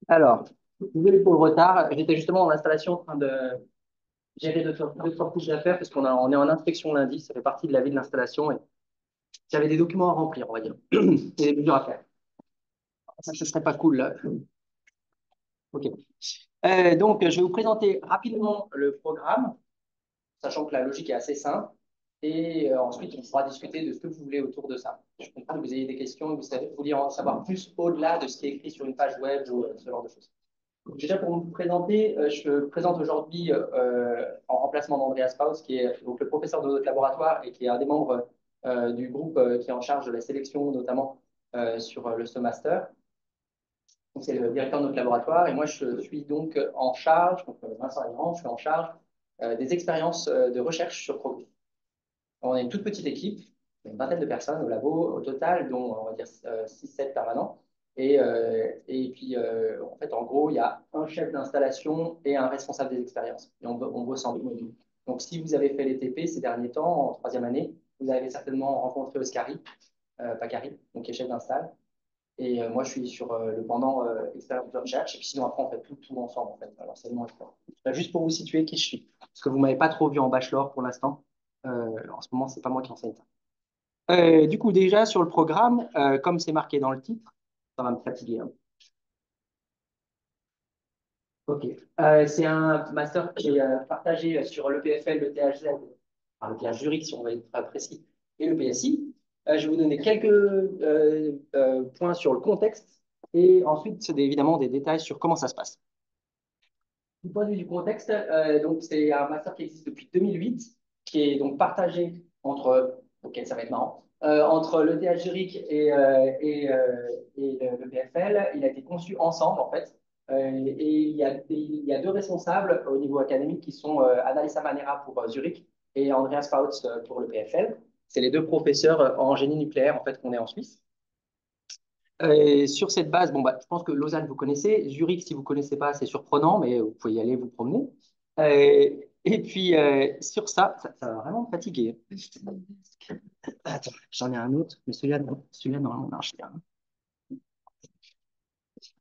Alors, désolé pour le retard. J'étais justement en installation en train de gérer deux, trois couches d'affaires parce on est en inspection lundi. Ça fait partie de la vie de l'installation et j'avais des documents à remplir, on va dire. Et des mesures à faire. Ça, ce serait pas cool, là. OK. Donc, je vais vous présenter rapidement le programme, sachant que la logique est assez simple. Et ensuite, on pourra discuter de ce que vous voulez autour de ça. Je comprends que vous ayez des questions, vous vouliez en savoir plus au-delà de ce qui est écrit sur une page web ou ce genre de choses. Déjà, pour vous présenter, je me présente aujourd'hui en remplacement d'Andreas Paus, qui est donc le professeur de notre laboratoire et qui est un des membres du groupe qui est en charge de la sélection, notamment sur le Master. Donc, c'est le directeur de notre laboratoire. Et moi, je suis donc en charge, donc Vincent Ayrand, je suis en charge des expériences de recherche sur Crocus. On est une toute petite équipe, une vingtaine de personnes au labo au total, dont on va dire 6-7 permanents. Et puis, en fait, en gros, il y a un chef d'installation et un responsable des expériences. Et on bosse en binôme. Donc, si vous avez fait les TP ces derniers temps, en troisième année, vous avez certainement rencontré Oscari, Pacari, donc qui est chef d'install. Et moi, je suis sur le pendant expérience de recherche. Et puis sinon, après, on fait tout ensemble, en fait. Alors, c'est moi, juste pour vous situer qui je suis. Parce que vous ne m'avez pas trop vu en bachelor pour l'instant. En ce moment, c'est pas moi qui enseigne ça. Du coup, déjà, sur le programme, comme c'est marqué dans le titre, ça va me fatiguer, hein. OK. C'est un master qui est partagé sur le PFL, le THZ, enfin, le TH Zurich, si on va être très précis, et le PSI. Je vais vous donner quelques points sur le contexte et ensuite, c'est évidemment des détails sur comment ça se passe. Du point de vue du contexte, donc c'est un master qui existe depuis 2008, qui est donc partagé entre, ok, ça va être marrant, entre le TH Zurich et le PFL. Il a été conçu ensemble, en fait. Et il y a deux responsables au niveau académique qui sont Annalisa Manera pour Zurich et Andreas Pautz pour le PFL. C'est les deux professeurs en génie nucléaire, en fait, qu'on est en Suisse. Et sur cette base, bon, bah, je pense que Lausanne, vous connaissez. Zurich, si vous ne connaissez pas, c'est surprenant, mais vous pouvez y aller, vous promener. Et puis, sur ça va vraiment me fatiguer. Attends, j'en ai un autre, mais celui-là normalement, marche bien.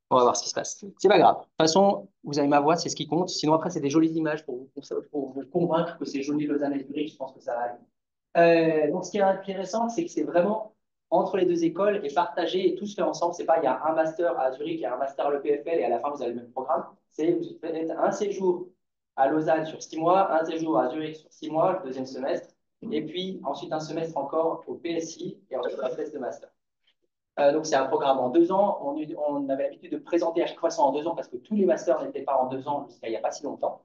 On va voir ce qui se passe. C'est pas grave. De toute façon, vous avez ma voix, c'est ce qui compte. Sinon, après, c'est des jolies images pour vous convaincre que c'est joli Lausanne et Zurich. Je pense que ça va aller. Donc, ce qui est intéressant, c'est que c'est vraiment entre les deux écoles et partagé et tout se fait ensemble. C'est pas il y a un master à Zurich et un master à l'EPFL et à la fin vous avez le même programme. C'est vous faites un séjour à Lausanne sur 6 mois, un séjour à Zurich sur 6 mois, le deuxième semestre, et puis ensuite un semestre encore au PSI et ensuite un test de master. Donc c'est un programme en 2 ans. On avait l'habitude de présenter à chaque fois ça en 2 ans parce que tous les masters n'étaient pas en 2 ans jusqu'à il n'y a pas si longtemps.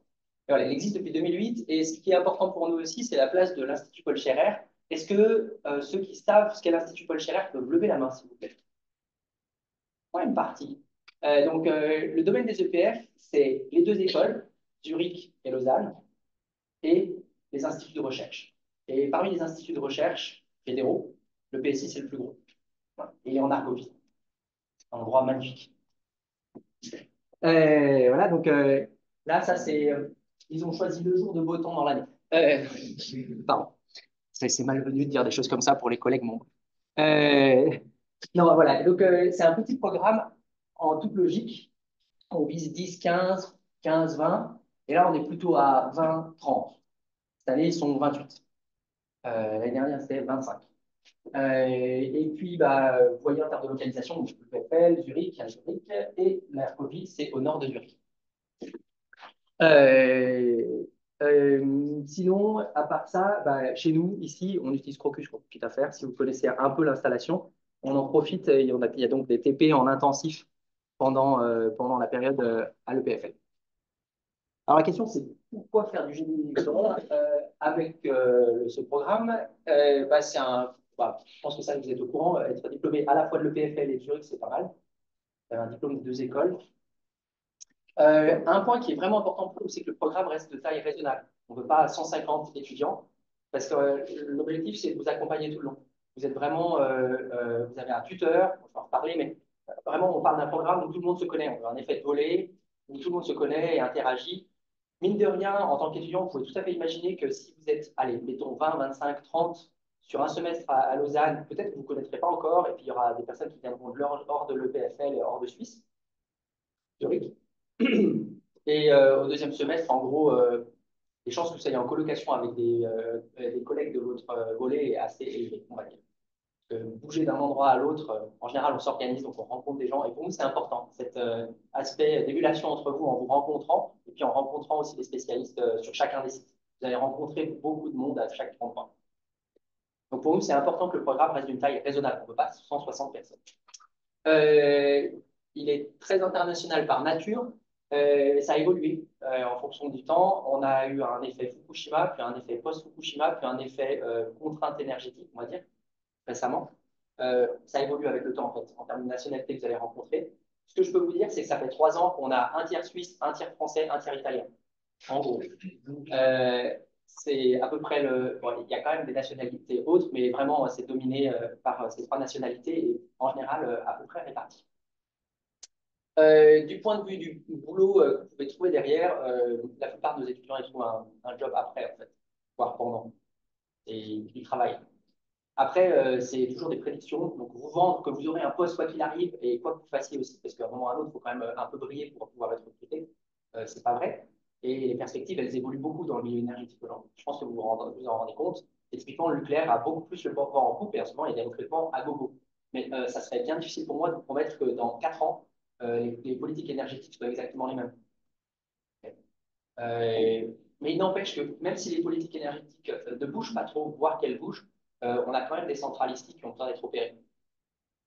Et voilà, il existe depuis 2008 et ce qui est important pour nous aussi, c'est la place de l'Institut Paul Scherrer. Est-ce que ceux qui savent ce qu'est l'Institut Paul Scherrer peuvent lever la main, s'il vous plaît? Ouais, une partie. Le domaine des EPF, c'est les deux écoles, Zurich et Lausanne, et les instituts de recherche. Et parmi les instituts de recherche fédéraux, le PSI, c'est le plus gros. Voilà. Et en Argovie, un endroit magnifique. Voilà, donc là, ça c'est. Ils ont choisi le jour de beau temps dans l'année. Euh, Pardon, c'est malvenu de dire des choses comme ça pour les collègues membres. Euh, non, voilà, donc c'est un petit programme en toute logique. On vise 10, 15, 15, 20. Et là, on est plutôt à 20, 30. Cette année, ils sont 28. L'année dernière, c'était 25. Et puis, bah, vous voyez en termes de localisation, donc, le PFL, Zurich, à Zurich, et la Covid, c'est au nord de Zurich. Euh, Sinon, à part ça, bah, chez nous, ici, on utilise Crocus pour tout à faire. Si vous connaissez un peu l'installation, on en profite. Il y a donc des TP en intensif pendant la période à l'EPFL. Alors la question, c'est pourquoi faire du génie nucléaire avec ce programme? Je pense que ça, vous êtes au courant. Être diplômé à la fois de l'EPFL et de Zurich, c'est pas mal. Un diplôme de deux écoles. Un point qui est vraiment important pour nous, c'est que le programme reste de taille raisonnable. On ne veut pas 150 étudiants, parce que l'objectif, c'est de vous accompagner tout le long. Vous êtes vraiment, vous avez un tuteur, on va en reparler, mais vraiment, on parle d'un programme où tout le monde se connaît. On veut un effet de volée, où tout le monde se connaît et interagit. Mine de rien, en tant qu'étudiant, vous pouvez tout à fait imaginer que si vous êtes, allez, mettons 20, 25, 30 sur un semestre à Lausanne, peut-être que vous ne connaîtrez pas encore, et puis il y aura des personnes qui viendront hors de l'EPFL et hors de Suisse. théorique. Et au deuxième semestre, en gros, les chances que vous soyez en colocation avec des collègues de votre volet est assez élevée, on va dire. Bouger d'un endroit à l'autre, en général, on s'organise, donc on rencontre des gens. Et pour nous, c'est important, cet aspect d'émulation entre vous en vous rencontrant, et puis en rencontrant aussi des spécialistes sur chacun des sites. Vous allez rencontrer beaucoup de monde à chaque endroit. Donc pour nous, c'est important que le programme reste d'une taille raisonnable. On ne peut pas 160 personnes. Euh, il est très international par nature. Ça a évolué en fonction du temps. On a eu un effet Fukushima, puis un effet post-Fukushima, puis un effet contrainte énergétique, on va dire, récemment. Ça évolue avec le temps, en fait, en termes de nationalité que vous allez rencontrer. Ce que je peux vous dire, c'est que ça fait 3 ans qu'on a un tiers suisse, un tiers français, un tiers italien, en gros. C'est à peu près le. Bon, il y a quand même des nationalités autres, mais vraiment, c'est dominé par ces trois nationalités et en général à peu près réparties. Du point de vue du boulot que vous pouvez trouver derrière, la plupart de nos étudiants ils trouvent un job après, en fait, voire pendant, et ils travaillent. Après, c'est toujours des prédictions. Donc, vous vendre que vous aurez un poste quoi qu'il arrive et quoi que vous fassiez aussi, parce qu'à un moment ou à un autre, il faut quand même un peu briller pour pouvoir être recruté. C'est pas vrai. Et les perspectives, elles évoluent beaucoup dans le milieu énergétique aujourd'hui. Je pense que vous en rendez compte. Et typiquement, le nucléaire a beaucoup plus le vent en poupe et en ce moment, il y a des recrutements à gogo. Mais ça serait bien difficile pour moi de vous promettre que dans 4 ans, les politiques énergétiques soient exactement les mêmes. Euh, mais il n'empêche que même si les politiques énergétiques ne bougent pas trop, voire qu'elles bougent, on a quand même des centrales ici qui ont besoin d'être opérées.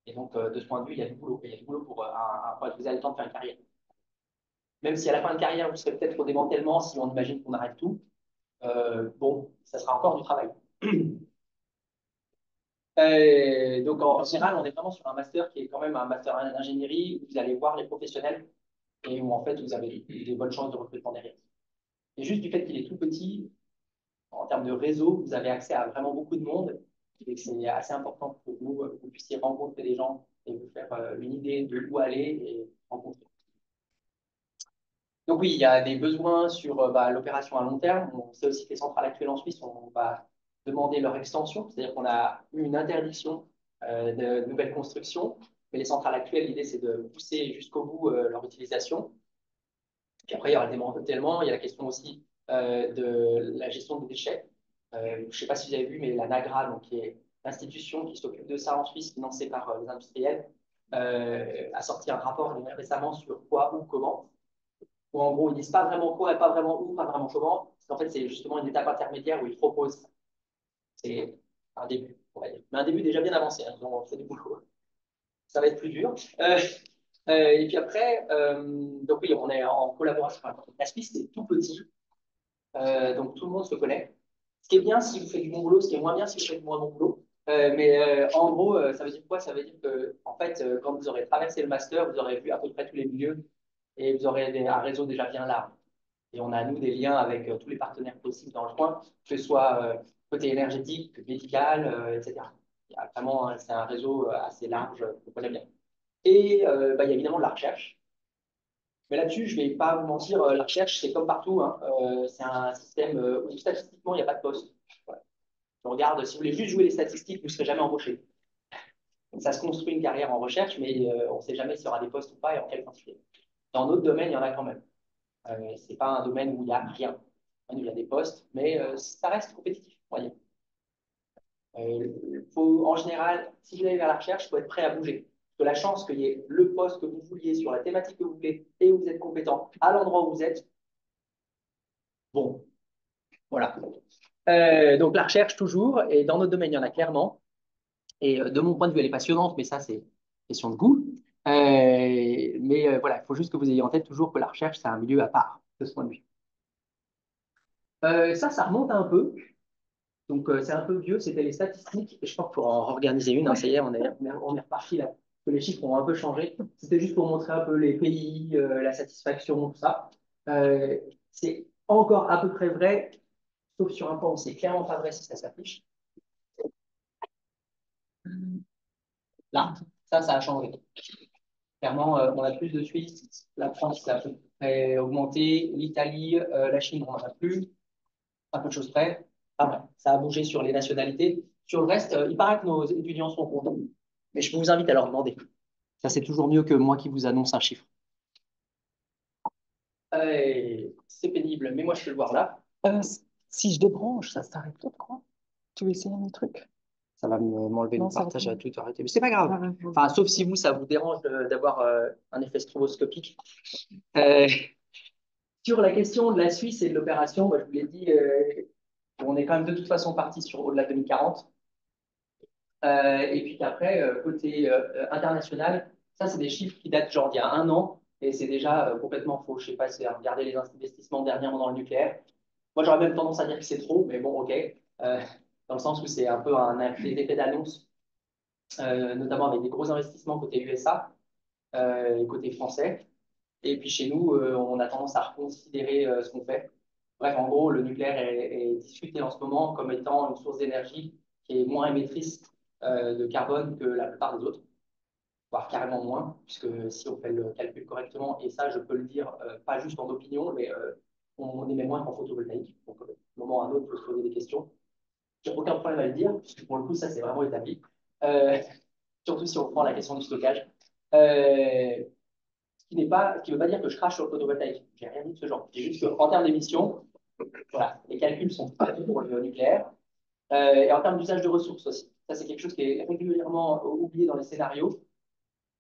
Et donc, de ce point de vue, il y a du boulot. Il y a du boulot pour vous avez le temps de faire une carrière. Même si à la fin de carrière, vous serez peut-être au démantèlement, si on imagine qu'on arrête tout, bon, ça sera encore du travail. Donc, en général, on est vraiment sur un master qui est quand même un master d'ingénierie où vous allez voir les professionnels et où en fait, vous avez des bonnes chances de recrutement derrière. Et juste du fait qu'il est tout petit, en termes de réseau, vous avez accès à vraiment beaucoup de monde et c'est assez important pour vous que vous puissiez rencontrer des gens et vous faire une idée de où aller et rencontrer. Donc oui, il y a des besoins sur l'opération à long terme. On sait aussi que les centrales actuelles en Suisse, on va demander leur extension, c'est-à-dire qu'on a eu une interdiction de nouvelles constructions, mais les centrales actuelles, l'idée c'est de pousser jusqu'au bout leur utilisation. Puis après, il y aura le démantèlement, il y a la question aussi de la gestion des déchets. Je ne sais pas si vous avez vu, mais la NAGRA, donc, qui est l'institution qui s'occupe de ça en Suisse, financée par les industriels, a sorti un rapport récemment sur quoi, où, comment. Où en gros, ils disent pas vraiment quoi et pas vraiment où, pas vraiment comment. Parce qu'en fait, c'est justement une étape intermédiaire où ils proposent. C'est un début, on va dire. Mais un début déjà bien avancé, hein, on fait du boulot. Ça va être plus dur. Et puis après, donc oui, on est en collaboration. La Suisse, c'est tout petit. Donc tout le monde se connaît. Ce qui est bien si vous faites du bon boulot, ce qui est moins bien si vous faites du moins bon boulot. Mais en gros, ça veut dire quoi? Ça veut dire que, en fait, quand vous aurez traversé le master, vous aurez vu à peu près tous les milieux et vous aurez un réseau déjà bien large. Et on a, nous, des liens avec tous les partenaires possibles dans le coin, que ce soit côté énergétique, médical, etc. Il y a vraiment, c'est un réseau assez large qu'on connaît bien. Et il y a évidemment de la recherche. Mais là-dessus, je ne vais pas vous mentir, la recherche, c'est comme partout, hein. C'est un système où statistiquement, il n'y a pas de poste. Voilà. Je regarde, si vous voulez juste jouer les statistiques, vous ne serez jamais embauché. Donc, ça se construit une carrière en recherche, mais on ne sait jamais s'il y aura des postes ou pas et en quelle quantité. Dans d'autres domaines, il y en a quand même. Ce n'est pas un domaine où il n'y a rien. Il y a des postes, mais ça reste compétitif, on va dire. En général, si vous allez vers la recherche, il faut être prêt à bouger. Parce que la chance qu'il y ait le poste que vous vouliez sur la thématique que vous voulez et où vous êtes compétent à l'endroit où vous êtes, bon, voilà. Donc la recherche toujours, et dans notre domaine, il y en a clairement. Et de mon point de vue, elle est passionnante, mais ça, c'est question de goût. Mais voilà, il faut juste que vous ayez en tête toujours que la recherche, c'est un milieu à part de ce point de vue. Ça remonte un peu. Donc, c'est un peu vieux, c'était les statistiques. Et je pense qu'il faut en organiser une, hein, ça y est, on est reparti là. Que les chiffres ont un peu changé. C'était juste pour montrer un peu les pays, la satisfaction, tout ça. Euh, c'est encore à peu près vrai, sauf sur un point où c'est clairement pas vrai si ça s'affiche. Là, ça a changé. Clairement, on a plus de Suisses. La France, ça a à peu près augmenté. L'Italie, la Chine, on n'en a plus. Un peu de choses près. Ah, ouais, ça a bougé sur les nationalités. Sur le reste, il paraît que nos étudiants sont contents. Mais je vous invite à leur demander. Ça, c'est toujours mieux que moi qui vous annonce un chiffre. C'est pénible, mais moi je peux le voir là. Si je débranche, ça s'arrête tout, quoi. Tu veux essayer un truc? Ça va m'enlever le Non, ça va partage pas. à tout arrêter. Mais c'est pas grave. Enfin, sauf si vous, ça vous dérange d'avoir un effet stroboscopique. Euh, sur la question de la Suisse et de l'opération, moi, je vous l'ai dit, on est quand même de toute façon parti sur au-delà de 2040. Et puis après, côté international, ça, c'est des chiffres qui datent genre d'il y a un an, et c'est déjà complètement faux. Je sais pas si regardez les investissements dernièrement dans le nucléaire. Moi, j'aurais même tendance à dire que c'est trop, mais bon, ok. Euh, dans le sens où c'est un peu des effets d'annonce, notamment avec des gros investissements côté USA et côté français. Et puis chez nous, on a tendance à reconsidérer ce qu'on fait. Bref, en gros, le nucléaire est discuté en ce moment comme étant une source d'énergie qui est moins émettrice de carbone que la plupart des autres, voire carrément moins, puisque si on fait le calcul correctement, et ça, je peux le dire, pas juste en opinion, mais on émet moins qu'en photovoltaïque. Donc, à un moment ou à un autre, il faut se poser des questions. J'ai aucun problème à le dire, puisque pour le coup, ça, c'est vraiment établi. Euh, surtout si on prend la question du stockage. Euh, ce qui ne veut pas dire que je crache sur le photovoltaïque. J'ai rien dit de ce genre. C'est juste qu'en termes d'émissions, voilà, les calculs sont pas faits pour le nucléaire. Et en termes d'usage de ressources aussi. Ça, c'est quelque chose qui est régulièrement oublié dans les scénarios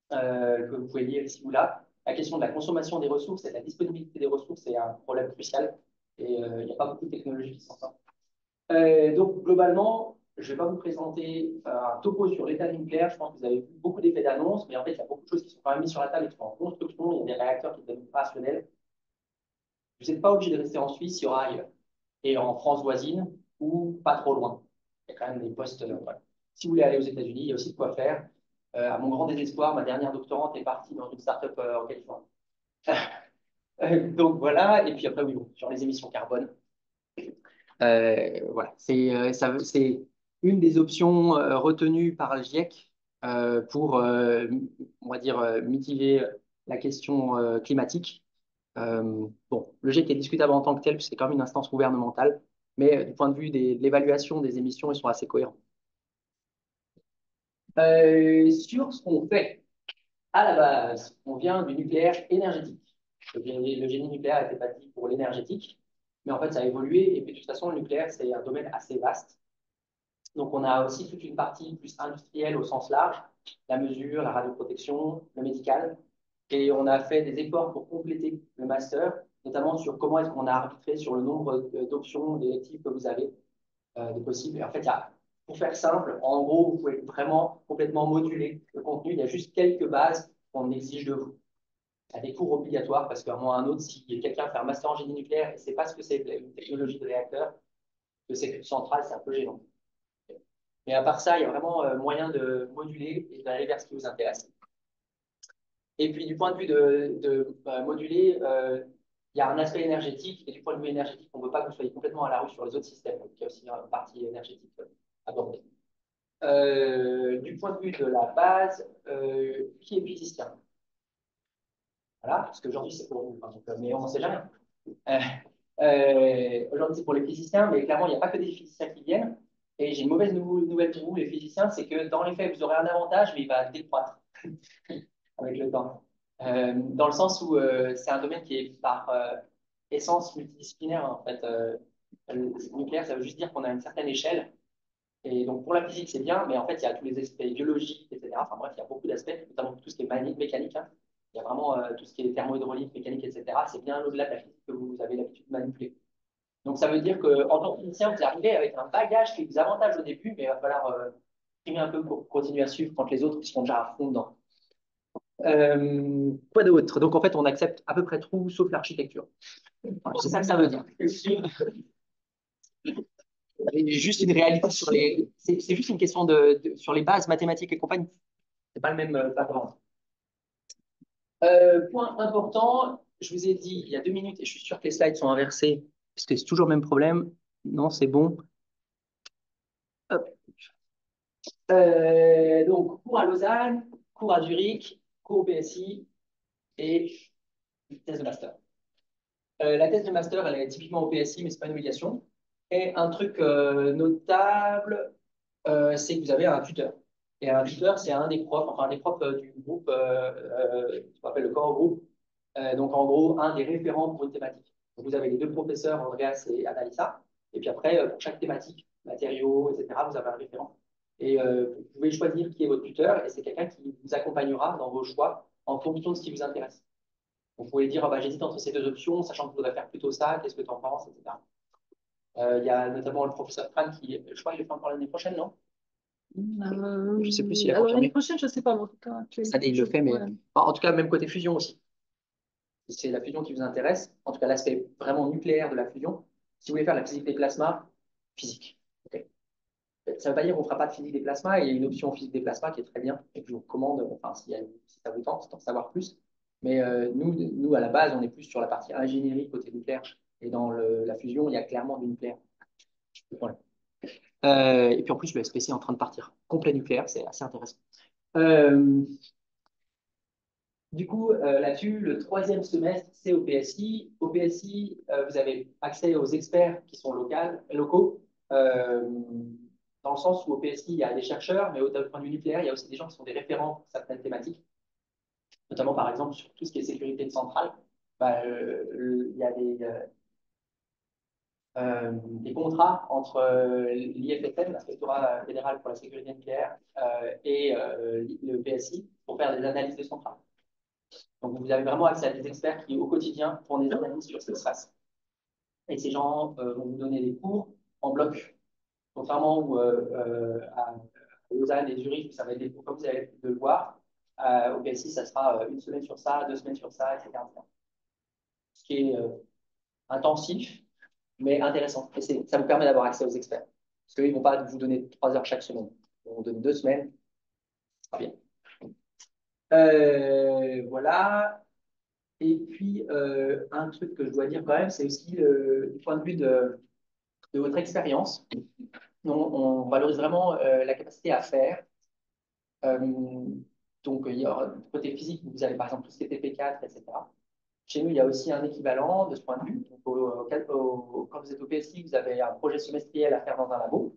que vous pouvez lire ici ou là. La question de la consommation des ressources et de la disponibilité des ressources est un problème crucial. Et il n'y a pas beaucoup de technologies qui s'en sortent. Donc, globalement, je ne vais pas vous présenter un topo sur l'état du nucléaire. Je pense que vous avez vu beaucoup d'effets d'annonce, mais en fait, il y a beaucoup de choses qui sont quand même mises sur la table et qui sont en construction. Il y a des réacteurs qui deviennent opérationnels. Vous n'êtes pas obligé de rester en Suisse, il y aura ailleurs. Et en France voisine, ou pas trop loin. Il y a quand même des postes. Voilà. Si vous voulez aller aux États-Unis, il y a aussi de quoi faire. À mon grand désespoir, ma dernière doctorante est partie dans une start-up en Californie. Donc voilà, et puis après, oui, bon, sur les émissions carbone. Voilà, c'est une des options retenues par le GIEC pour, on va dire, mitiger la question climatique. Bon, le GIEC est discutable en tant que tel, puisque c'est quand même une instance gouvernementale, mais du point de vue de l'évaluation des émissions, ils sont assez cohérents. Sur ce qu'on fait, à la base, on vient du nucléaire énergétique. Le génie nucléaire était bâti pour l'énergétique, mais en fait, ça a évolué, et puis de toute façon, le nucléaire, c'est un domaine assez vaste. Donc, on a aussi toute une partie plus industrielle au sens large, la mesure, la radioprotection, le médical. Et on a fait des efforts pour compléter le master, notamment sur comment est-ce qu'on a arbitré sur le nombre d'options d'électives que vous avez de possibles. Et en fait, pour faire simple, en gros, vous pouvez vraiment complètement moduler le contenu. Il y a juste quelques bases qu'on exige de vous. Il y a des cours obligatoires parce qu'à un moment ou à un autre, si quelqu'un fait un master en génie nucléaire et ne sait pas ce que c'est une technologie de réacteur, que c'est une centrale, c'est un peu gênant. Mais à part ça, il y a vraiment moyen de moduler et d'aller vers ce qui vous intéresse. Et puis, du point de vue de moduler, il y a un aspect énergétique. Et du point de vue énergétique, on ne veut pas que vous soyez complètement à la rue sur les autres systèmes. Donc, il y a aussi une partie énergétique abordée. Du point de vue de la base, qui est physicien? Voilà, parce qu'aujourd'hui, c'est pour vous. Hein, donc, mais on ne sait jamais. Euh, Aujourd'hui, c'est pour les physiciens, mais clairement, il n'y a pas que des physiciens qui viennent. Et j'ai une mauvaise nouvelle pour vous, les physiciens, c'est que dans les faits, vous aurez un avantage, mais il va décroître avec le temps. Dans le sens où c'est un domaine qui est par essence multidisciplinaire. En fait, le nucléaire, ça veut juste dire qu'on a une certaine échelle. Et donc, pour la physique, c'est bien, mais en fait, il y a tous les aspects biologiques, etc. Enfin bref, il y a beaucoup d'aspects, notamment tout ce qui est mécanique. Hein. Il y a vraiment tout ce qui est thermohydraulique, mécanique, etc. C'est bien au-delà de la physique que vous avez l'habitude de manipuler. Donc, ça veut dire qu'en tant que physicien, vous arrivez avec un bagage qui vous avantage au début, mais il va falloir primer un peu pour continuer à suivre quand les autres sont déjà à fond dedans. Quoi d'autre? Donc, en fait, on accepte à peu près tout sauf l'architecture. C'est ça que ça veut dire. Juste une réalité sur les. C'est juste une question sur les bases mathématiques et compagnie. C'est pas le même background. Point important, je vous ai dit il y a 2 minutes, et je suis sûr que les slides sont inversés, parce que c'est toujours le même problème. Non, c'est bon. Hop. Donc, cours à Lausanne, cours à Zurich, cours au PSI et thèse de master. La thèse de master, elle est typiquement au PSI, mais ce n'est pas une obligation. Et un truc notable, c'est que vous avez un tuteur. Et un tuteur, c'est un des profs, enfin un des profs du groupe, ce qu'on appelle le core groupe, Donc, en gros, un des référents pour une thématique. Donc, vous avez les deux professeurs, Andreas et Annalisa. Et puis après, pour chaque thématique, matériaux, etc., vous avez un référent. Et vous pouvez choisir qui est votre tuteur, et c'est quelqu'un qui vous accompagnera dans vos choix en fonction de ce qui vous intéresse. Vous pouvez dire, ah bah, j'hésite entre ces deux options, sachant que vous voudrais faire plutôt ça, qu'est-ce que tu en penses, etc. Il y a notamment le professeur Fran qui, je crois qu'il le fait encore l'année prochaine, non? Je ne sais plus s'il a Alors l'année confirmé. prochaine, je ne sais pas, mais en tout cas, Ça, il le fait, mais ouais. en tout cas, même côté fusion aussi. Si c'est la fusion qui vous intéresse, en tout cas l'aspect vraiment nucléaire de la fusion, si vous voulez faire la physique des plasmas, physique. Ok. Ça ne veut pas dire qu'on ne fera pas de physique des plasmas, il y a une option physique des plasmas qui est très bien, et que je vous recommande, enfin, si ça vous tente d'en savoir plus. Mais nous, à la base, on est plus sur la partie ingénierie côté nucléaire. Et dans la fusion, il y a clairement du nucléaire. Voilà. Et puis en plus, le SPC est en train de partir complet nucléaire, c'est assez intéressant. Euh, Du coup, là-dessus, le troisième semestre, c'est au PSI. Au PSI, vous avez accès aux experts qui sont locaux, euh, dans le sens où au PSI, il y a des chercheurs, mais au point de vue nucléaire, il y a aussi des gens qui sont des référents pour certaines thématiques, notamment par exemple sur tout ce qui est sécurité de centrale. Bah, il y a des contrats entre l'IFFN, l'Inspectorat fédéral pour la sécurité nucléaire, et le PSI pour faire des analyses de centrales. Donc, vous avez vraiment accès à des experts qui, au quotidien, font des analyses sur ce qui se passe. Et ces gens vont vous donner des cours en bloc. Contrairement à Lausanne et Zurich, ça va être des cours comme vous avez de le voir. Au PSI, ça sera une semaine sur ça, 2 semaines sur ça, etc. Ce qui est intensif, mais intéressant. Et ça vous permet d'avoir accès aux experts. Parce qu'ils ne vont pas vous donner 3 heures chaque semaine. Ils vont vous donner 2 semaines. Ça sera bien. Voilà. Et puis, un truc que je dois dire quand même, c'est aussi du point de vue de votre expérience. On valorise vraiment la capacité à faire. Euh, donc, il y a, côté physique, vous avez par exemple tout ce qui est TP4, etc. Chez nous, il y a aussi un équivalent de ce point de vue. Donc, quand vous êtes au PSI, vous avez un projet semestriel à faire dans un labo.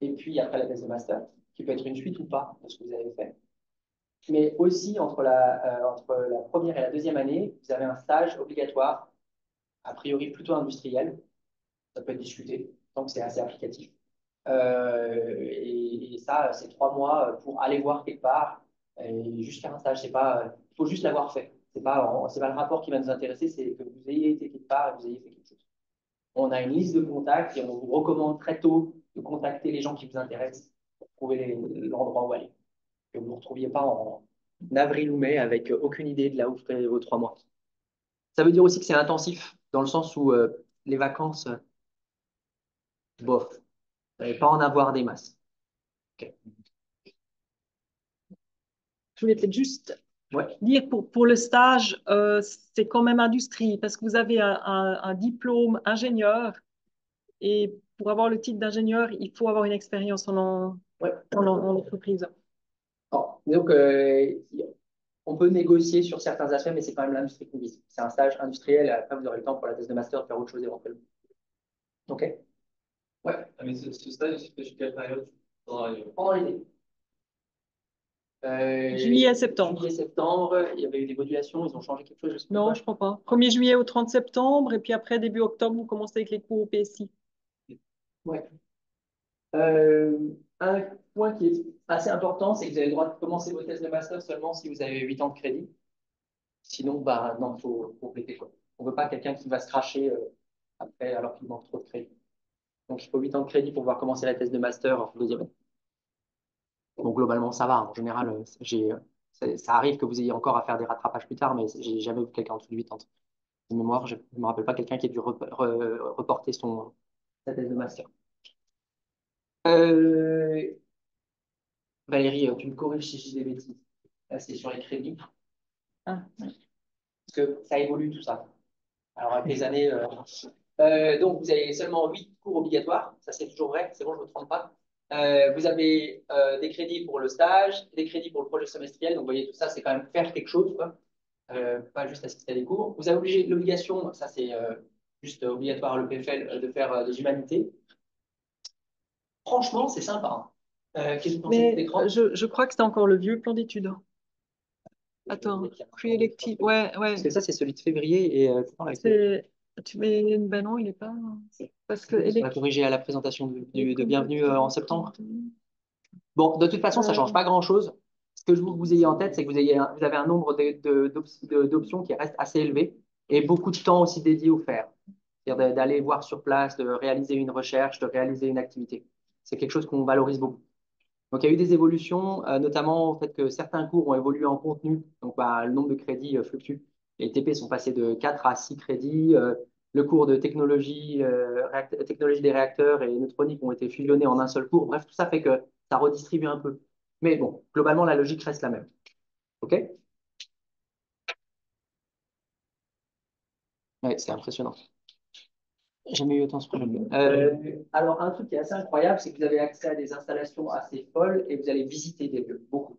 Et puis, après la thèse de master, qui peut être une suite ou pas de ce que vous avez fait. Mais aussi, entre la première et la deuxième année, vous avez un stage obligatoire, a priori plutôt industriel. Ça peut être discuté, tant que c'est assez applicatif. Et ça, c'est 3 mois pour aller voir quelque part et juste faire un stage. C'est pas, il faut juste l'avoir fait. C'est pas le rapport qui va nous intéresser, c'est que vous ayez été quelque part et que vous ayez fait quelque chose. On a une liste de contacts et on vous recommande très tôt de contacter les gens qui vous intéressent pour trouver l'endroit où aller. Que vous ne vous retrouviez pas en avril ou mai avec aucune idée de là où vous ferez vos 3 mois. Ça veut dire aussi que c'est intensif, dans le sens où les vacances, bof, vous n'allez pas en avoir des masses. Ok. Je voulais peut-être juste Ouais. dire pour le stage, c'est quand même industrie parce que vous avez un diplôme ingénieur et pour avoir le titre d'ingénieur, il faut avoir une expérience Ouais. en entreprise. Donc, on peut négocier sur certains aspects, mais c'est quand même l'industrie qu'on vise. C'est un stage industriel, et après, vous aurez le temps pour la thèse de master de faire autre chose éventuellement. OK? Ouais. Ah, mais ce stage, il se fait jusqu'à quelle période Pendant l'été. Juillet à septembre. Juillet, septembre, il y avait eu des modulations, ils ont changé quelque chose, je sais plus Non, quoi. je crois pas. 1er juillet au 30 septembre et puis après, début octobre, vous commencez avec les cours au PSI. Ouais. Un point qui est assez important, c'est que vous avez le droit de commencer vos thèses de master seulement si vous avez 8 ans de crédit. Sinon, bah, non, il faut compléter, quoi. On ne veut pas quelqu'un qui va se cracher après alors qu'il manque trop de crédit. Donc, il faut 8 ans de crédit pour pouvoir commencer la thèse de master en deuxième année. Donc, globalement, ça va. En général, ça arrive que vous ayez encore à faire des rattrapages plus tard, mais j'ai jamais vu quelqu'un en dessous de 8 ans de mémoire. Je ne me rappelle pas quelqu'un qui a dû reporter sa thèse de master. Euh, Valérie, tu me corriges si je dis des bêtises. Là, c'est sur les crédits. Ah, Parce que ça évolue tout ça. Alors, avec les années. Donc, vous avez seulement 8 cours obligatoires. Ça, c'est toujours vrai. C'est bon, je ne me trompe pas. Vous avez des crédits pour le stage, des crédits pour le projet semestriel. Donc, vous voyez, tout ça, c'est quand même faire quelque chose, quoi. Pas juste assister à des cours. Vous avez l'obligation, ça c'est juste obligatoire à l'EPFL, de faire des humanités. Franchement, c'est sympa. Hein. Qu'est-ce que vous pensez de cet mais écran? je crois que c'est encore le vieux plan d'études. Attends, pre-elective, ouais, ouais. Parce que ça, c'est celui de février et attends, là, Tu mets, ben non, il n'est pas. Parce que on va corriger à la présentation de Bienvenue en septembre. Bon, de toute façon, ça ne change pas grand-chose. Ce que je veux que vous ayez en tête, c'est que vous avez un nombre d'options qui reste assez élevé et beaucoup de temps aussi dédié au faire. C'est-à-dire d'aller voir sur place, de réaliser une recherche, de réaliser une activité. C'est quelque chose qu'on valorise beaucoup. Donc, il y a eu des évolutions, notamment au fait que certains cours ont évolué en contenu. Donc, bah, le nombre de crédits fluctue. Les TP sont passés de 4 à 6 crédits. Le cours de technologie, technologie des réacteurs et neutronique ont été fusionnés en un seul cours. Bref, tout ça fait que ça redistribue un peu. Mais bon, globalement, la logique reste la même. OK? Ouais, c'est impressionnant. J'ai jamais eu autant ce problème. Alors, un truc qui est assez incroyable, c'est que vous avez accès à des installations assez folles et vous allez visiter des lieux, beaucoup.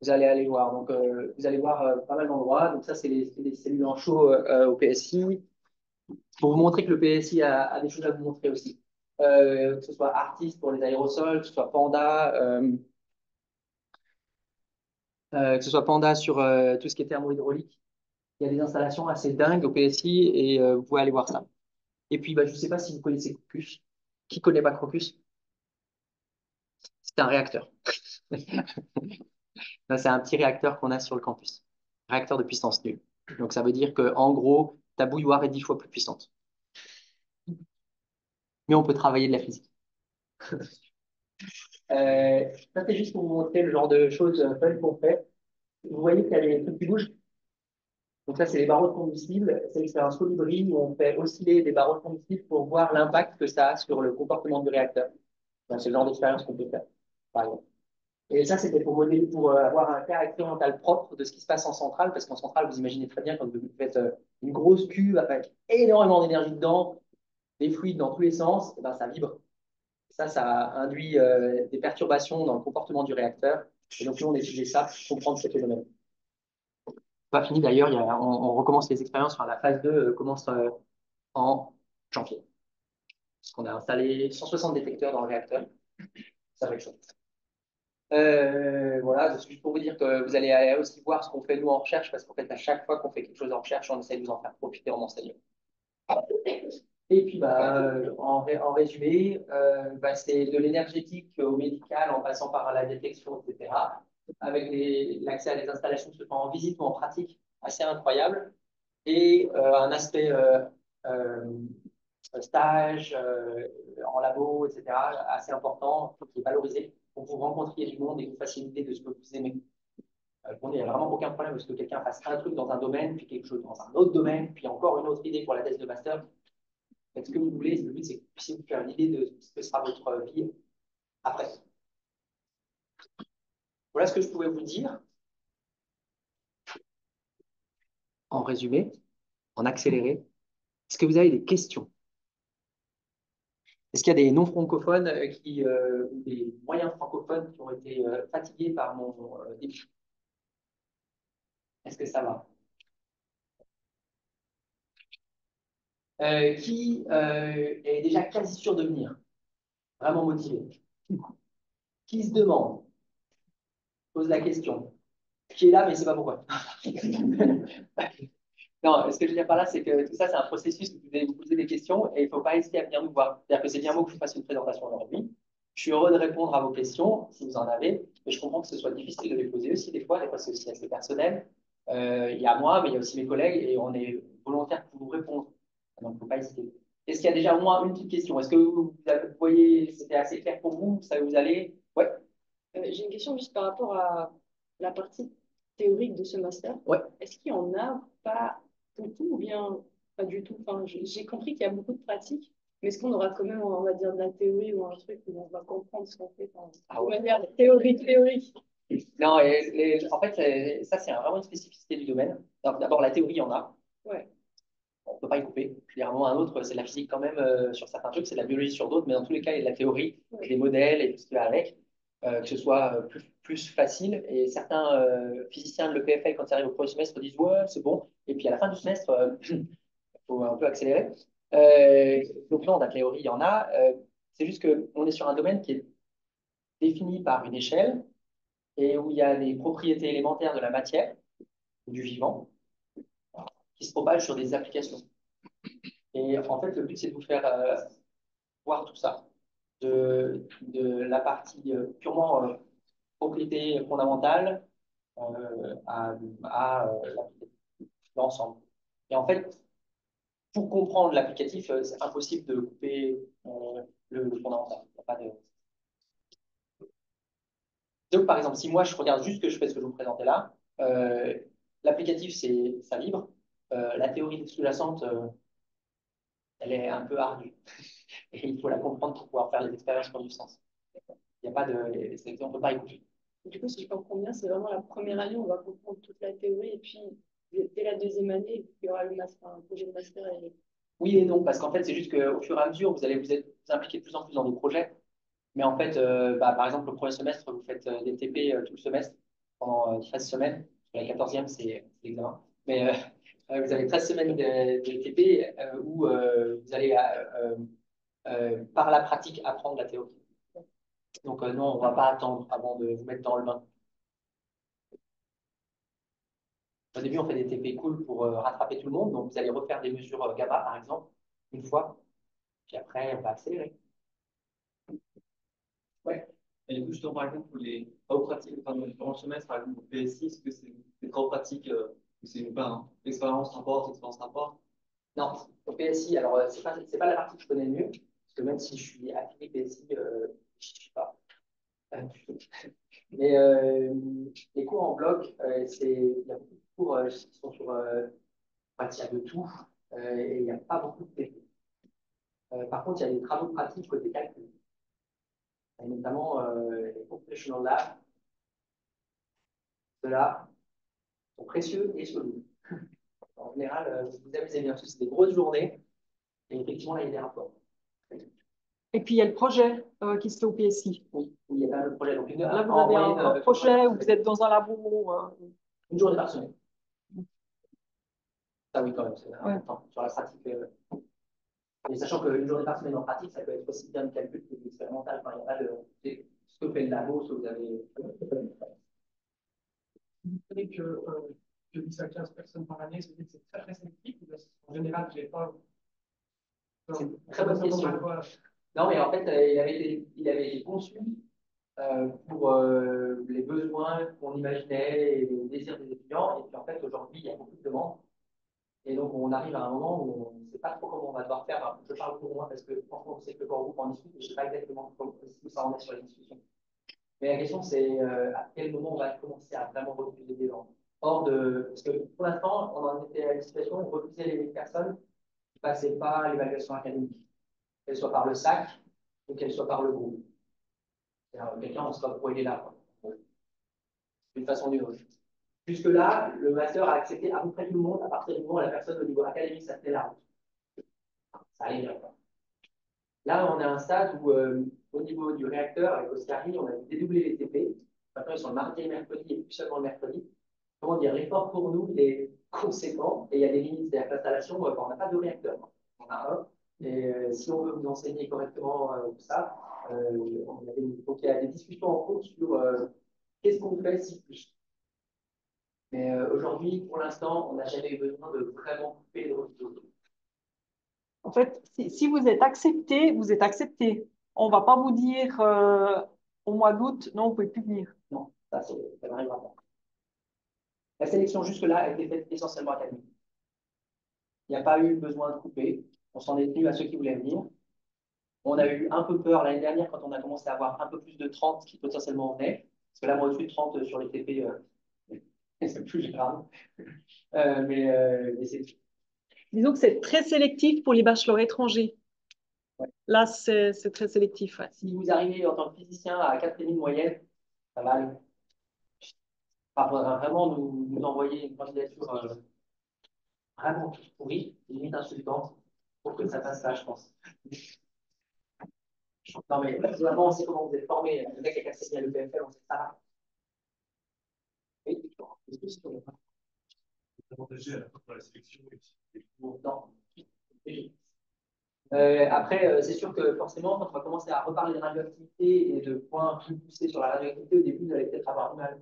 Vous allez aller voir. Donc, vous allez voir pas mal d'endroits. Donc, ça, c'est les cellules en show au PSI. Pour vous montrer que le PSI a des choses à vous montrer aussi. Que ce soit Artist pour les aérosols, que ce soit Panda sur tout ce qui est thermohydraulique. Il y a des installations assez dingues au PSI et vous pouvez aller voir ça. Et puis, bah, je ne sais pas si vous connaissez Crocus. Qui connaît pas Crocus? C'est un réacteur. C'est un petit réacteur qu'on a sur le campus. Réacteur de puissance nulle. Donc, ça veut dire qu'en gros, ta bouilloire est 10 fois plus puissante. Mais on peut travailler de la physique. Ça, c'est juste pour vous montrer le genre de choses fun qu'on fait. Vous voyez qu'il y a des trucs qui bougent. Donc, ça, c'est les barreaux de combustible. C'est l'expérience Colibri où on fait osciller des barreaux de combustible pour voir l'impact que ça a sur le comportement du réacteur. Donc, c'est le genre d'expérience qu'on peut faire, par exemple. Et ça, c'était pour modéliser, pour avoir un cas expérimental propre de ce qui se passe en centrale, parce qu'en centrale, vous imaginez très bien quand vous faites une grosse cuve avec énormément d'énergie dedans, des fluides dans tous les sens, et ben, ça vibre. Ça induit des perturbations dans le comportement du réacteur. Et donc, nous, on étudie ça pour comprendre ces phénomènes. Pas fini d'ailleurs, on recommence les expériences, enfin, la phase 2 commence en janvier. Parce qu'on a installé 160 détecteurs dans le réacteur. Ça va être chouette. Voilà, c'est juste pour vous dire que vous allez aussi voir ce qu'on fait nous en recherche, parce qu'en fait, à chaque fois qu'on fait quelque chose en recherche, on essaie de vous en faire profiter en enseignant. Et puis, bah, en résumé, bah, c'est de l'énergétique au médical en passant par la détection, etc. Avec l'accès à des installations, que ce soit en visite ou en pratique, assez incroyable. Et un aspect euh, stage, en labo, etc., assez important, qui est valorisé pour que vous rencontriez du monde et que vous fassiez une idée de ce que vous aimez. Il n'y a vraiment aucun problème parce que quelqu'un fasse un truc dans un domaine, puis quelque chose dans un autre domaine, puis encore une autre idée pour la thèse de master. Faites ce que vous voulez. Le but, c'est que vous puissiez vous faire une idée de ce que sera votre vie après. Voilà ce que je pouvais vous dire. En résumé, en accéléré. Est-ce que vous avez des questions? Est-ce qu'il y a des non-francophones ou des moyens francophones qui ont été fatigués par mon début? Est-ce que ça va? Qui est déjà quasi sûr de venir? Vraiment motivé? Qui se demande? Pose la question. Qui est là, mais ne sait pas pourquoi. Non, ce que je veux dire par là, c'est que tout ça, c'est un processus où vous allez vous poser des questions et il ne faut pas hésiter à venir nous voir. C'est-à-dire que c'est bien beau que je fasse une présentation aujourd'hui. Je suis heureux de répondre à vos questions, si vous en avez, mais je comprends que ce soit difficile de les poser aussi des fois c'est aussi assez personnel. Il y a moi, mais il y a aussi mes collègues et on est volontaire pour vous répondre. Donc, il ne faut pas hésiter. Est-ce qu'il y a déjà au moins une petite question? Est-ce que vous voyez, c'était assez clair pour vous? Ça vous allez? Ouais. J'ai une question juste par rapport à la partie théorique de ce master. Ouais. Est-ce qu'il y en a pas beaucoup ou bien pas du tout? Enfin, j'ai compris qu'il y a beaucoup de pratiques, mais est-ce qu'on aura quand même, on va dire, de la théorie ou un truc où on va comprendre ce qu'on fait de manière théorique? Non, en fait, ça, c'est vraiment une spécificité du domaine. D'abord, la théorie, il y en a. Ouais. On ne peut pas y couper. Je veux dire, à un moment ou à un autre, c'est de la physique quand même sur certains trucs, c'est de la biologie sur d'autres, mais dans tous les cas, il y a de la théorie, Ouais. des modèles et tout ce qui va avec, que ce soit plus facile. Et certains physiciens de l'EPFL, quand ils arrivent au premier semestre, disent ouais, c'est bon. Et puis à la fin du semestre, il faut un peu accélérer. Donc non, la théorie, il y en a. C'est juste qu'on est sur un domaine qui est défini par une échelle et où il y a des propriétés élémentaires de la matière ou du vivant, qui se propagent sur des applications. Et en fait, le but, c'est de vous faire voir tout ça, de la partie purement propriété fondamentale à l'ensemble. Et en fait, pour comprendre l'applicatif, c'est impossible de couper le fondamental. Il y a pas de... Donc, par exemple, si moi, je regarde juste que je fais ce que je vous présentais là, l'applicatif, c'est ça vibre. La théorie sous-jacente, elle est un peu ardue. Et il faut la comprendre pour pouvoir faire les expériences qui ont du sens. Il n'y a pas de... On ne peut pas écouter. Du coup, si je comprends bien, c'est vraiment la première année où on va comprendre toute la théorie et puis dès la deuxième année, il y aura le master, un projet de master. Oui et non, parce qu'en fait, c'est juste qu'au fur et à mesure, vous allez vous impliquer de plus en plus dans des projets. Mais en fait, par exemple, le premier semestre, vous faites des TP tout le semestre pendant 13 semaines. La 14e, c'est l'examen. Mais vous avez 13 semaines de TP où vous allez, par la pratique, apprendre la théorie. Donc, non, on ne va pas attendre avant de vous mettre dans le bain. Au début, on fait des TP cool pour rattraper tout le monde. Donc, vous allez refaire des mesures gamma, par exemple, une fois. Puis après, on va accélérer. Ouais. Et du coup, justement, par exemple, pour les travaux pratiques, enfin, pendant le semestre, par exemple, au PSI, est-ce que c'est travaux pratiques ou c'est pas hein, l'expérience rapporte, l'expérience rapporte? Non, au PSI, alors c'est pas la partie que je connais le mieux, parce que même si je suis affilié PSI, je ne suis pas. Mais les cours en bloc, il y a beaucoup de cours qui sont sur, enfin, il y a de tout, et il n'y a pas beaucoup de TP. Par contre, il y a des travaux pratiques côté calcul, et notamment les Computational Lab. Ceux-là sont précieux et solides. En général, vous vous amusez bien, parce que c'est des grosses journées, et effectivement, là, il y a des rapports. Et puis, il y a le projet qui se fait au PSI. Oui, il y a pas mal de projets. Donc, Là, vous avez un projet où vous êtes dans un labo. Une journée par semaine. Ça, oui, quand même, c'est important. Sur la pratique. Et sachant qu'une journée par semaine en pratique, ça peut être aussi bien de calcul que d'expérimental. Enfin, il n'y a pas de. Ce que fait le labo, ce que vous avez. Vous savez que 10 à 15 personnes par année, c'est très très sélectif. En général, j'ai pas. C'est une très bonne question. Non, mais en fait, il avait été conçu pour les besoins qu'on imaginait et les désirs des étudiants. Et puis, en fait, aujourd'hui, il y a beaucoup de demandes. Et donc, on arrive à un moment où on ne sait pas trop comment on va devoir faire. Je parle pour moi parce que, franchement, c'est que quand on en discute, je ne sais pas exactement où ça en est sur les discussions. Mais la question, c'est à quel moment on va commencer à vraiment refuser des gens. Parce que pour l'instant, on en était à une situation où on refusait les personnes qui ne passaient pas l'évaluation académique, qu'elle soit par le SAC ou qu'elle soit par le groupe. Quelqu'un, on se voit pourquoi il est là, d'une façon ou d'une autre. Jusque-là, le master a accepté à peu près tout le monde à partir du moment où la personne au niveau académique, ça tenait la route. Ça allait bien. Là, on est à un stade où, au niveau du réacteur, avec Oscari, on a dédoublé les TP. Maintenant, ils sont le mardi et le mercredi, et plus seulement le mercredi. Comment dire, l'effort pour nous, il est conséquent, et il y a des limites. C'est-à-dire que l'installation, on n'a pas de réacteur. On a un. Et si on veut vous enseigner correctement tout ça, donc il y a des discussions en cours sur qu'est-ce qu'on fait si plus. Mais aujourd'hui, pour l'instant, on n'a jamais eu besoin de vraiment couper le réseau. En fait, si vous êtes accepté, vous êtes accepté. On ne va pas vous dire au mois d'août, non, vous ne pouvez plus venir. Non, ça n'arrivera pas. La sélection jusque-là a été faite essentiellement académique. Il n'y a pas eu besoin de couper. On s'en est tenu à ceux qui voulaient venir. On a eu un peu peur l'année dernière quand on a commencé à avoir un peu plus de 30 qui potentiellement venaient. Parce que là, moi, au-dessus de 30 sur les TP, c'est plus grave. Mais c'est. Disons que c'est très sélectif pour les bachelors étrangers. Ouais. Là, c'est très sélectif. Ouais. Si vous arrivez en tant que physicien à 4,5 de moyenne, ça va aller. Il faudra vraiment nous envoyer une candidature vraiment pourrie, limite insultante, pour que ça passe là, je pense. Non, mais vraiment, on sait comment vous êtes formé. Le mec qui a cassé bien le PFL, on sait ça. Oui, est-ce que c'est Avantagé à la fois pour la sélection et les cours. non. Après, c'est sûr que forcément, quand on va commencer à reparler de radioactivité et de points plus poussés sur la radioactivité, au début, vous allez peut-être avoir du mal.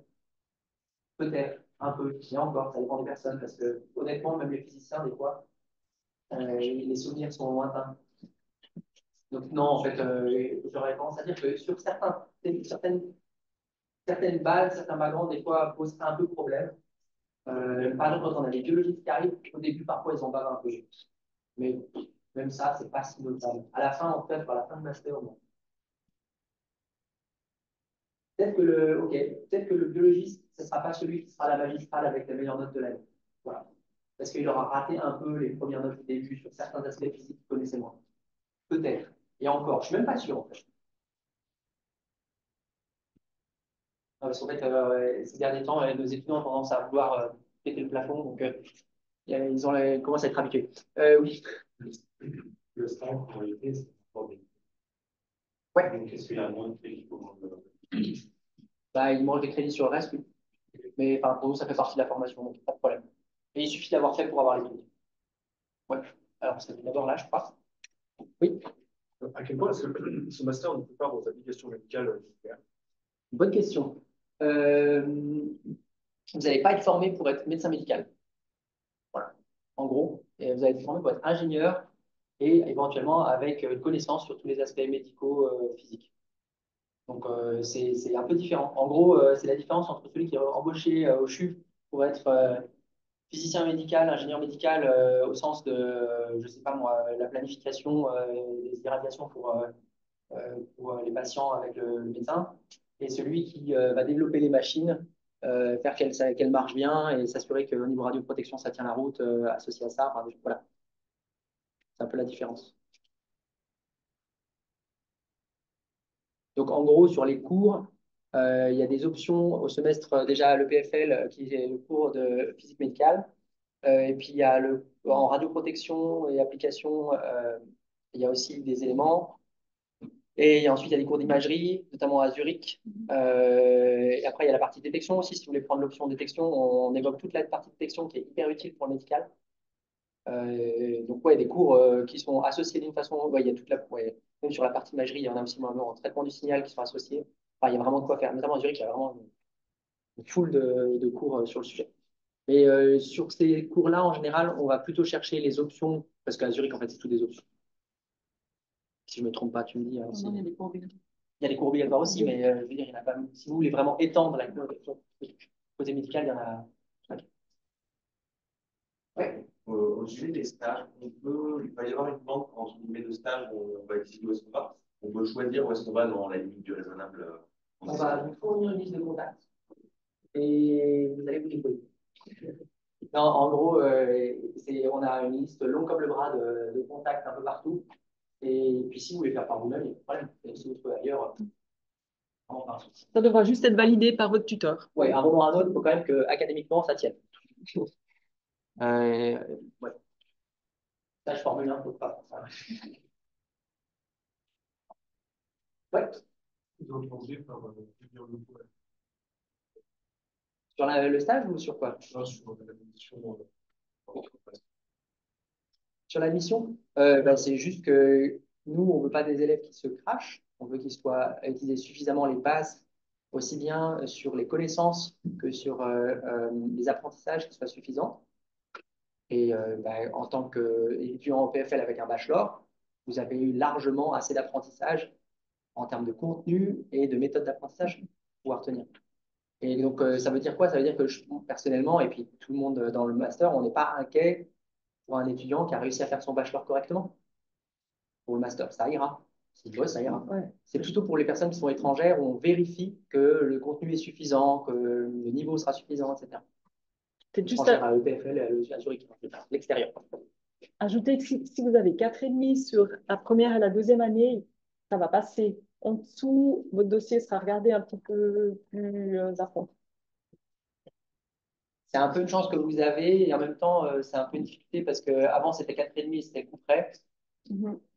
Peut-être. un peu. Et encore, ça dépend des personnes, parce que honnêtement, même les physiciens, des fois, les souvenirs sont lointains. Donc non, en fait, j'aurais tendance à dire que sur certaines bases, certains backgrounds, des fois, posent un peu problème. Par exemple, quand on a des biologistes qui arrivent, au début, parfois, ils en bavent un peu. Mais même ça, c'est pas si notable. À la fin, en fait, à la fin de master, bon. Peut-être que le biologiste, ce ne sera pas celui qui sera la magistrale avec les meilleures notes de l'année. Voilà. Parce qu'il aura raté un peu les premières notes du début sur certains aspects physiques qu'il connaissait moins. Peut-être. Et encore, je ne suis même pas sûr, en fait. Parce qu'en fait, ces derniers temps, nos étudiants ont tendance à vouloir péter le plafond, donc ils commencent à être habitués. Oui. Le stage, en réalité, c'est encore des. Ouais. Donc, est-ce qu'il y a moins de crédits pour Bah, il mange des crédits sur le reste, oui. Mais enfin, pour nous, ça fait partie de la formation, donc pas de problème. Et il suffit d'avoir fait pour avoir les crédits. Ouais. Alors, c'est d'abord là, je crois. Oui. À quel point est-ce que ce master ne peut pas vos applications médicales faire? Bonne question. Vous n'allez pas être formé pour être médecin médical. Voilà. En gros, et vous allez être formé pour être ingénieur et éventuellement avec une connaissance sur tous les aspects médicaux physiques. Donc, c'est un peu différent. En gros, c'est la différence entre celui qui est embauché au CHUV pour être physicien médical, ingénieur médical, au sens de, je ne sais pas moi, la planification des irradiations pour les patients avec le médecin, et celui qui va développer les machines, faire qu'elles marchent bien et s'assurer qu'au niveau radioprotection, ça tient la route associé à ça. Enfin, voilà, c'est un peu la différence. Donc, en gros, sur les cours, il y a des options au semestre, déjà l'EPFL, qui est le cours de physique médicale. Et puis, il y a en radioprotection et application, il y a aussi des éléments. Et ensuite, il y a des cours d'imagerie, notamment à Zurich. Et après, il y a la partie détection aussi. Si vous voulez prendre l'option détection, on évoque toute la partie détection qui est hyper utile pour le médical. Donc, ouais, des cours qui sont associés d'une façon. Ouais, il y a toute ouais, même sur la partie imagerie, il y en a aussi vraiment en traitement du signal qui sont associés. Enfin, il y a vraiment de quoi faire. Notamment à Zurich, il y a vraiment une foule de cours sur le sujet. Mais sur ces cours-là, en général, on va plutôt chercher les options, parce qu'à Zurich, en fait, c'est tout des options. Si je ne me trompe pas, tu me dis. Hein, Non, il y a des cours obligatoires. Il y a des cours obligatoires aussi, mais je veux dire, il n'y en a pas. Si vous voulez vraiment étendre la côté médical, il y en a. Ouais. Au sujet des stages, il va y avoir une banque entre guillemets de stages où on va décider où est-ce qu'on va. On peut choisir où est-ce qu'on va dans la limite du raisonnable. On va vous fournir une liste de contacts et vous allez vous débrouiller. Non, en gros, on a une liste longue comme le bras de contacts un peu partout. Et puis, si vous voulez faire par vous-même, il n'y a pas de problème. Et si vous trouvez ailleurs, Ça devra juste être validé par votre tuteur. oui, à un moment ou à un autre, il faut quand même que académiquement, ça tienne. Ouais. Ça, je formule un peu pas. Ouais. Sur le stage ou sur quoi? Sur l'admission, c'est juste que nous, on ne veut pas des élèves qui se crachent. On veut qu'ils aient suffisamment les bases, aussi bien sur les connaissances que sur les apprentissages qui soient suffisants. Et en tant qu'étudiant en PFL avec un bachelor, vous avez eu largement assez d'apprentissage en termes de contenu et de méthode d'apprentissage pour pouvoir tenir. Et donc, ça veut dire quoi? Ça veut dire que personnellement, et puis tout le monde dans le master, on n'est pas inquiet pour un étudiant qui a réussi à faire son bachelor correctement. Pour le master, ça ira. Ouais, ça ira. Ouais. C'est plutôt pour les personnes qui sont étrangères où on vérifie que le contenu est suffisant, que le niveau sera suffisant, etc. C'est juste à EPFL et à Zurich, l'extérieur. Ajouter que si vous avez 4,5 sur la première et la deuxième année, ça va passer. En dessous, votre dossier sera regardé un petit peu plus à fond. C'est un peu une chance que vous avez et en même temps, c'est un peu une difficulté parce qu'avant, c'était 4,5, c'était coup près.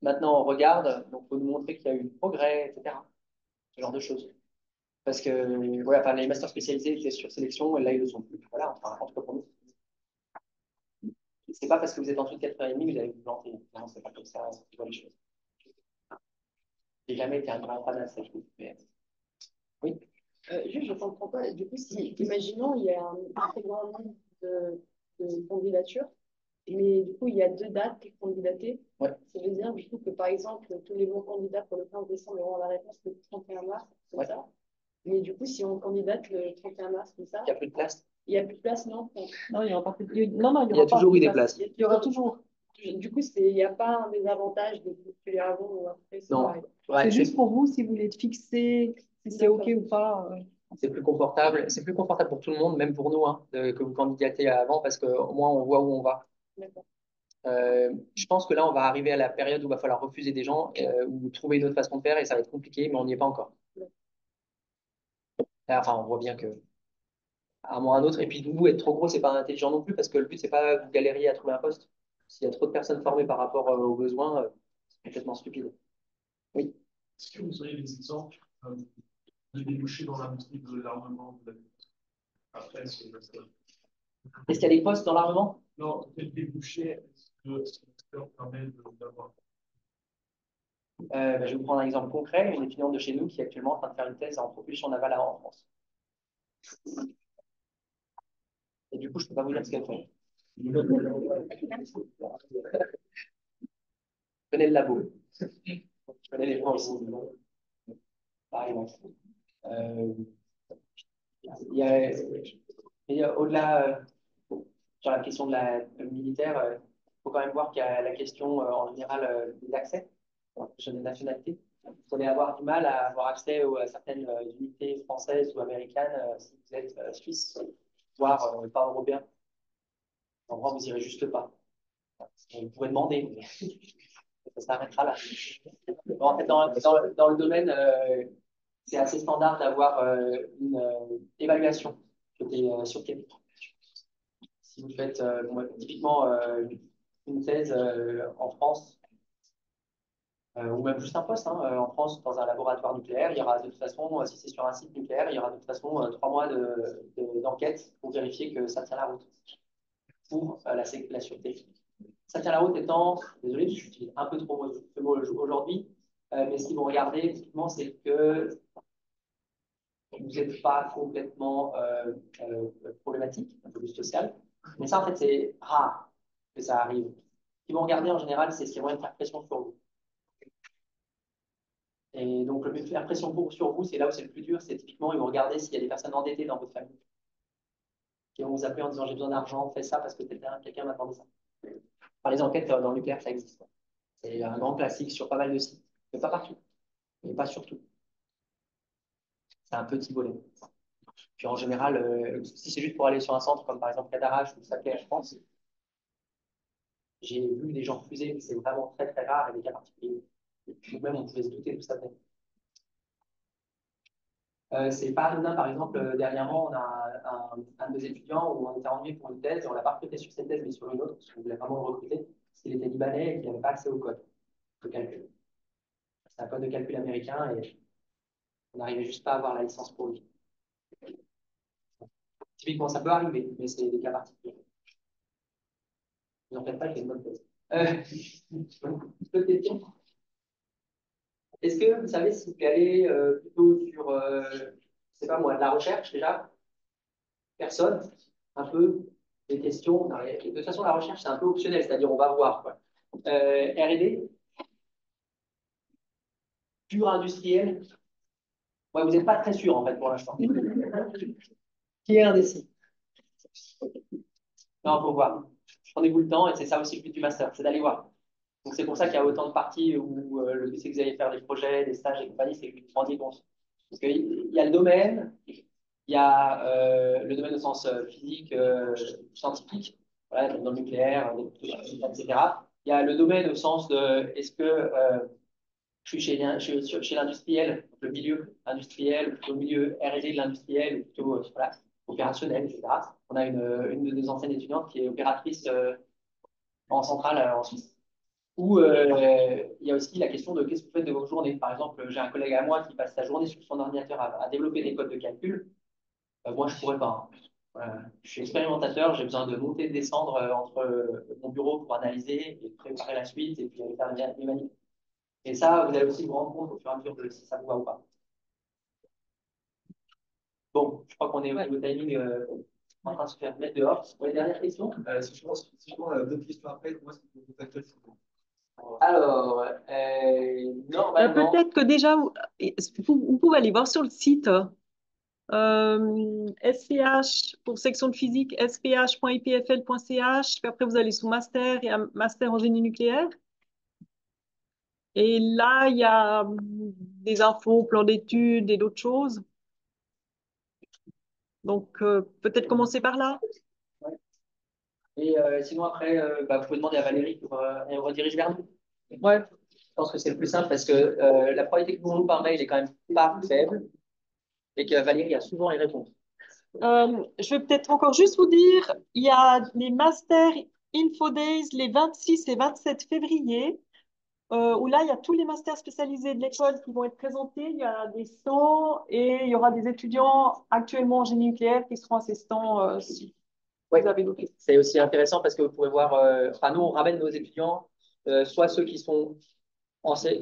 Maintenant, on regarde, donc il faut nous montrer qu'il y a eu du progrès, etc. Ce genre de choses. Parce que ouais, enfin, les masters spécialisés étaient sur sélection et là, ils ne le sont plus. Voilà, enfin, en tout cas pour nous. C'est pas parce que vous êtes en dessous de 4,5 que vous allez vous planter. Non, c'est pas comme ça, c'est pas les choses. J'ai jamais été un grand fan de cette chose. Mais... Oui. Juste, je comprends pas. Du coup, si, imaginons, il y a un très grand nombre de candidatures, mais du coup, il y a 2 dates pour candidater. Ouais. Ça veut dire, du coup, que par exemple, tous les bons candidats pour le 15 décembre auront la réponse le 31 mars, comme Ouais. ça. Mais du coup, si on candidate le 31 mars, comme ça, Il n'y a plus de place. il n'y a plus de place, non? Non, il y aura pas plus non, non, Il y a aura pas toujours eu plus de des places. Il y aura toujours. Du coup, il n'y a pas un désavantage de postuler avant ou après, c'est Non. pareil. Ouais, C'est juste pour vous si vous voulez fixer si c'est OK ou pas. c'est plus confortable. C'est plus confortable pour tout le monde, même pour nous, hein, que vous candidatez avant, parce qu'au moins on voit où on va. D'accord. Je pense que là, on va arriver à la période où il va falloir refuser des gens ou trouver une autre façon de faire et ça va être compliqué, mais on n'y est pas encore. Enfin, on voit bien que à un moment ou à un autre. Et puis, vous, être trop gros, c'est pas intelligent non plus parce que le but, c'est pas que vous galériez à trouver un poste. S'il y a trop de personnes formées par rapport aux besoins, c'est complètement stupide. Oui. Est-ce que vous auriez des exemples de débouchés dans l'industrie de l'armement après ce Est-ce qu'il y a des postes dans l'armement? Non, quel débouché est-ce que ce secteur permet d'avoir? Je vais vous prendre un exemple concret. Une étudiante de chez nous qui est actuellement en train de faire une thèse en propulsion navale en France. Et du coup, je ne peux pas vous dire ce qu'elle fait. Je connais le labo. Je connais les gens aussi. Par exemple. Au-delà, sur la question de la militaire, il faut quand même voir qu'il y a la question en général des accès, sur des nationalités. Vous allez avoir du mal à avoir accès à certaines unités françaises ou américaines si vous êtes suisse, voire pas européen. En vrai, vous n'irez juste pas. Vous pourrez demander, mais ça s'arrêtera là. En fait, dans le domaine, c'est assez standard d'avoir une évaluation sur quel. Si vous faites typiquement une thèse en France, ou même juste un poste en France dans un laboratoire nucléaire, il y aura de toute façon, si c'est sur un site nucléaire, il y aura de toute façon 3 mois d'enquête pour vérifier que ça tient la route pour la sûreté. Ça tient la route étant, désolé, j'utilise un peu trop ce mot aujourd'hui, mais ce qu'ils vont regarder, typiquement, c'est que vous n'êtes pas complètement problématique, un peu plus social. Mais ça, en fait, c'est rare que ça arrive. Ce qu'ils vont regarder en général, c'est ce qui va faire pression sur vous. Et donc, le faire pression sur vous, c'est là où c'est le plus dur. C'est typiquement, ils vont regarder s'il y a des personnes endettées dans votre famille. Qui vont vous appeler en disant j'ai besoin d'argent, fais ça parce que quelqu'un m'attendait ça. Par les enquêtes dans le nucléaire, ça existe. C'est un grand classique sur pas mal de sites, mais pas partout, mais pas sur tout. C'est un petit volet. Puis en général, si c'est juste pour aller sur un centre comme par exemple Cadarache ou Saclay, je pense, j'ai vu des gens refuser, mais c'est vraiment très très rare et des cas particuliers. Ou même on pouvait se douter de ça. C'est pas anodin, par exemple, dernièrement, on a un de nos étudiants où on était ennuyé pour une thèse, et on l'a pas recruté sur cette thèse, mais sur une autre, parce qu'on voulait vraiment le recruter, parce qu'il était libanais et qu'il n'avait pas accès au code de calcul. C'est un code de calcul américain et on n'arrivait juste pas à avoir la licence pour lui. Typiquement, ça peut arriver, mais c'est des cas particuliers. Vous n'en faites pas, j'ai une bonne thèse. D'autres questions? Est-ce que vous savez si vous allez plutôt sur, c'est pas moi, de la recherche déjà? Personne? Un peu des questions? Non, de toute façon, la recherche, c'est un peu optionnel, c'est-à-dire on va voir, quoi. R&D? Pur industriel? Ouais, vous n'êtes pas très sûr, en fait, pour l'instant. Qui est indécis? Non, faut voir. Prenez-vous le temps, et c'est ça aussi le but du master, c'est d'aller voir. Donc c'est pour ça qu'il y a autant de parties où le but c'est que vous allez faire des projets, des stages et compagnie, c'est que vous vous rendiez compte. Parce qu'il y a le domaine, il y a le domaine au sens physique, scientifique, voilà, dans le nucléaire, etc. Il y a le domaine au sens de est-ce que je suis chez l'industriel, le milieu industriel, plutôt le milieu R&D de l'industriel, ou plutôt voilà, opérationnel, etc. On a une de nos anciennes étudiantes qui est opératrice en centrale en Suisse. Ou il y a aussi la question de qu'est-ce que vous faites de vos journées. Par exemple, j'ai un collègue à moi qui passe sa journée sur son ordinateur à développer des codes de calcul. Moi, je ne pourrais pas. Voilà. Je suis expérimentateur, j'ai besoin de monter et de descendre entre mon bureau pour analyser et préparer la suite et puis aller faire les manipulations. Et ça, vous allez aussi vous rendre compte au fur et à mesure de si ça vous va ou pas. Bon, je crois qu'on est au niveau timing en train de se faire mettre dehors. Pour les dernières questions. Si je prends d'autres questions après, comment est-ce que vous contactez Alors, normalement, Peut-être que déjà, vous pouvez aller voir sur le site SPH pour section de physique, sph.ipfl.ch. Puis après, vous allez sous master et un master en génie nucléaire. Et là, il y a des infos, plan d'études et d'autres choses. Donc, peut-être commencer par là. et sinon après, bah, vous pouvez demander à Valérie pour elle redirige vers nous. Ouais. Je pense que c'est le plus simple parce que la probabilité que vous nous par mail est quand même pas faible et que Valérie a souvent les réponses. Je vais peut-être encore juste vous dire, il y a les Master Info Days les 26 et 27 février, où là, il y a tous les masters spécialisés de l'école qui vont être présentés. Il y a des stands et il y aura des étudiants actuellement en génie nucléaire qui seront à ces stands si Ouais. vous avez d'autres questions. C'est aussi intéressant parce que vous pouvez voir, enfin nous on ramène nos étudiants, soit ceux qui sont,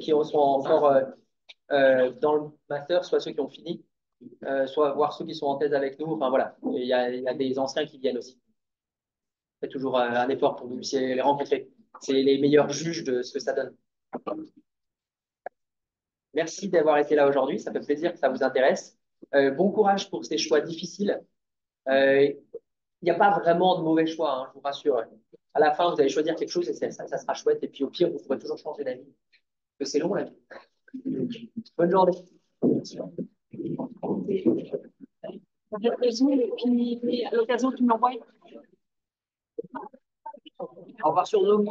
qui sont encore dans le master, soit ceux qui ont fini, soit voir ceux qui sont en thèse avec nous. Enfin voilà, il y a des anciens qui viennent aussi. C'est toujours un effort pour que vous puissiez les rencontrer. C'est les meilleurs juges de ce que ça donne. Merci d'avoir été là aujourd'hui, ça fait plaisir que ça vous intéresse. Bon courage pour ces choix difficiles. Il n'y a pas vraiment de mauvais choix, hein, je vous rassure. À la fin, vous allez choisir quelque chose et ça sera chouette. Et puis au pire, vous pourrez toujours changer d'avis. Parce que c'est long la vie. Bonne journée. À l'occasion, tu m'envoies. Au revoir sur Zoom.